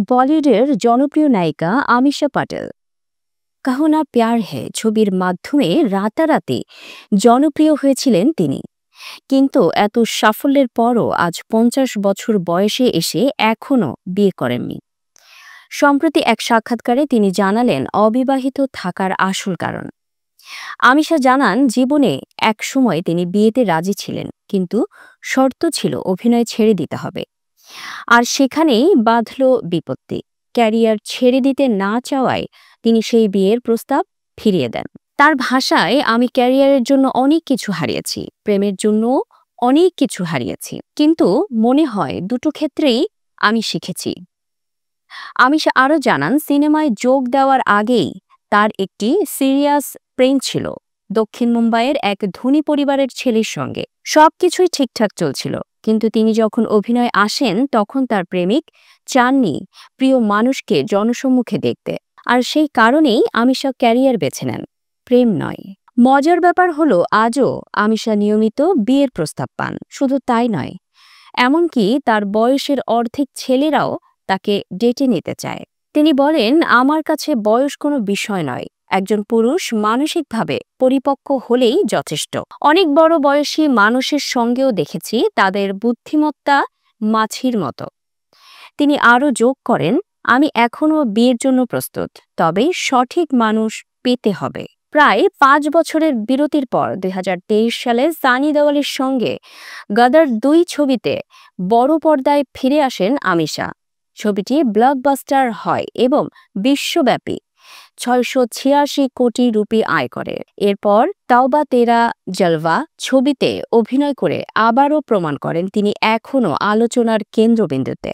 বলিউডের জনপ্রিয় নায়িকা আমিশা পাটেল কাহো না প্যার হ্যায় ছবির মাধ্যমে রাতারাতি জনপ্রিয় হয়েছিলেন তিনি। কিন্তু এত সাফল্যের পরও আজ ৫০ বছর বয়সে এসে এখনও বিয়ে করেননি। সম্প্রতি এক সাক্ষাৎকারে তিনি জানালেন অবিবাহিত থাকার আসল কারণ। আমিশা জানান জীবনে এক সময় তিনি বিয়েতে রাজি ছিলেন, কিন্তু শর্ত ছিল অভিনয় ছেড়ে দিতে হবে। আর সেখানেই বাধল বিপত্তি। ক্যারিয়ার ছেড়ে দিতে না চাওয়ায় তিনি সেই বিয়ের প্রস্তাব ফিরিয়ে দেন। তার ভাষায়, আমি ক্যারিয়ারের জন্য অনেক কিছু হারিয়েছি, প্রেমের জন্য অনেক কিছু হারিয়েছি, কিন্তু মনে হয় দুটো ক্ষেত্রেই আমি শিখেছি। আমিশা আরও জানান সিনেমায় যোগ দেওয়ার আগেই তার একটি সিরিয়াস প্রেম ছিল দক্ষিণ মুম্বাইয়ের এক ধনী পরিবারের ছেলের সঙ্গে। সবকিছুই ঠিকঠাক চলছিল, কিন্তু তিনি যখন অভিনয়ে আসেন তখন তার প্রেমিক চাননি প্রিয় মানুষকে জনসম্মুখে দেখতে। আর সেই কারণেই আমিশা ক্যারিয়ার বেছে নেন, প্রেম নয়। মজার ব্যাপার হলো আজও আমিশা নিয়মিত বিয়ের প্রস্তাব পান। শুধু তাই নয়, এমনকি তার বয়সের অর্ধেক ছেলেরাও তাকে ডেটে নিতে চায়। তিনি বলেন, আমার কাছে বয়স কোনো বিষয় নয়, একজন পুরুষ মানসিকভাবে পরিপক্ক হলেই যথেষ্ট। অনেক বড় বয়সী মানুষের সঙ্গেও দেখেছি তাদের বুদ্ধিমত্তা মাছির মতো। তিনি আরও যোগ করেন, আমি এখনও বিয়ের জন্য প্রস্তুত, তবে সঠিক মানুষ পেতে হবে। প্রায় ৫ বছরের বিরতির পর ২০২৩ সালে সানি দেওয়ালের সঙ্গে গদর ২ ছবিতে বড় পর্দায় ফিরে আসেন আমিশা। ছবিটি ব্লকবাস্টার হয় এবং বিশ্বব্যাপী ৬৮৬ কোটি রুপি আয় করে। এরপর তাওবা তেরা জলওয়া ছবিতে অভিনয় করে আবারও প্রমাণ করেন তিনি এখনও আলোচনার কেন্দ্রবিন্দুতে।